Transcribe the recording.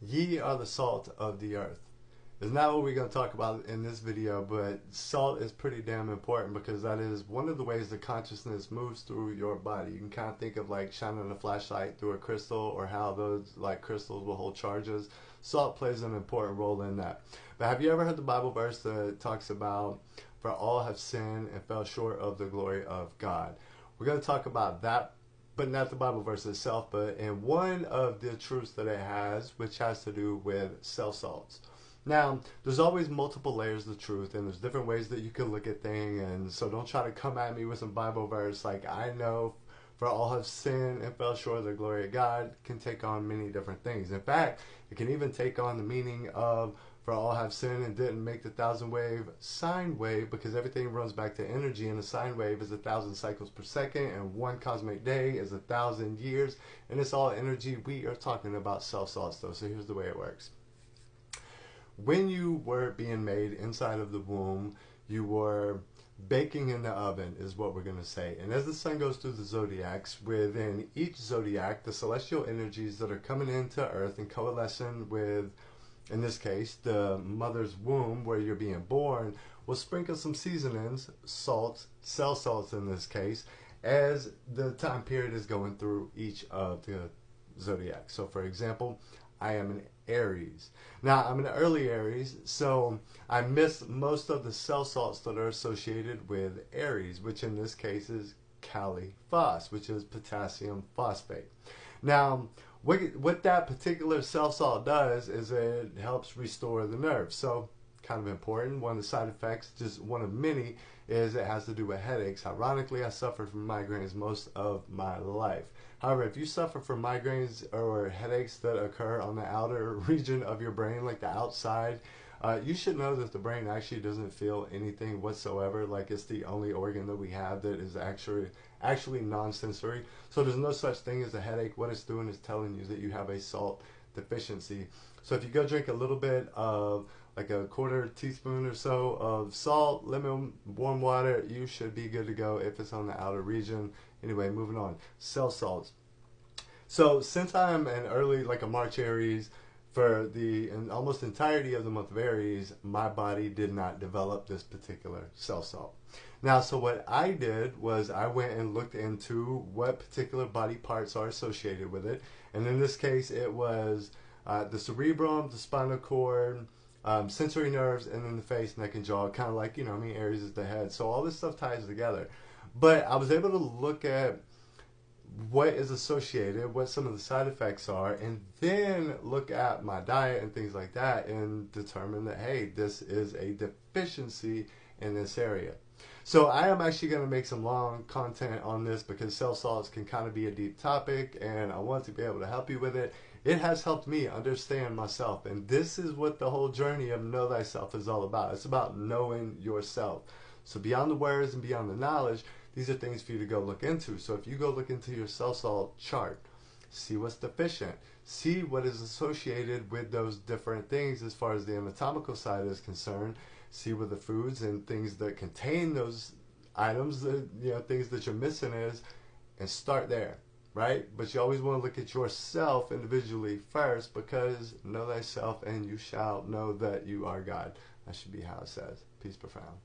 Ye are the salt of the earth. It's not what we're going to talk about in this video, but salt is pretty damn important because that is one of the ways the consciousness moves through your body. You can kind of think of like shining a flashlight through a crystal, or how those like crystals will hold charges. Salt plays an important role in that. But have you ever heard the Bible verse that talks about, for all have sinned and fell short of the glory of God? We're going to talk about that, but not the Bible verse itself, but in one of the truths that it has, which has to do with cell salts. Now, there's always multiple layers of truth, and there's different ways that you can look at things, and so don't try to come at me with some Bible verse like, I know for all have sinned and fell short of the glory of God, can take on many different things. In fact, it can even take on the meaning of, for all have sinned and didn't make the 1,000-wave sine wave, because everything runs back to energy, and a sine wave is 1,000 cycles per second, and one cosmic day is 1,000 years, and it's all energy. We are talking about cell salts though, so here's the way it works. When you were being made inside of the womb, you were baking in the oven, is what we're going to say. And as the sun goes through the zodiacs, within each zodiac, the celestial energies that are coming into Earth and coalescing with, in this case, the mother's womb where you're being born, will sprinkle some seasonings, salts, cell salts in this case, as the time period is going through each of the zodiacs. So for example, I am an Aries. Now, I'm an early Aries, so I miss most of the cell salts that are associated with Aries, which in this case is Kali phos, which is potassium phosphate. Now, what that particular cell salt does is it helps restore the nerves. So, kind of important. One of the side effects, just one of many, is it has to do with headaches. Ironically, I suffered from migraines most of my life. However, if you suffer from migraines or headaches that occur on the outer region of your brain, like the outside, you should know that the brain actually doesn't feel anything whatsoever. Like, it's the only organ that we have that is actually non-sensory. So there's no such thing as a headache. What it's doing is telling you that you have a salt deficiency. So if you go drink a little bit of like a quarter teaspoon or so of salt, lemon, warm water, you should be good to go if it's on the outer region. Anyway, moving on. Cell salts. So since I'm an early, like a March Aries, for the almost entirety of the month of Aries, my body did not develop this particular cell salt. Now, so what I did was I went and looked into what particular body parts are associated with it. And in this case, it was the cerebrum, the spinal cord, sensory nerves, and then the face, neck, and jaw. Kind of like, you know, Aries is the head. So all this stuff ties together. But I was able to look at what is associated, what some of the side effects are, and then look at my diet and things like that and determine that, hey, this is a deficiency in this area. So I am actually going to make some long content on this because cell salts can kind of be a deep topic, and I want to be able to help you with it. It has helped me understand myself, and this is what the whole journey of Know Thyself is all about. It's about knowing yourself. So beyond the words and beyond the knowledge, these are things for you to go look into. So if you go look into your cell salt chart, see what's deficient, see what is associated with those different things as far as the anatomical side is concerned, see what the foods and things that contain those items, that, you know, things that you're missing is, and start there, right? But you always want to look at yourself individually first, because know thyself and you shall know that you are God. That should be how it says. Peace profound.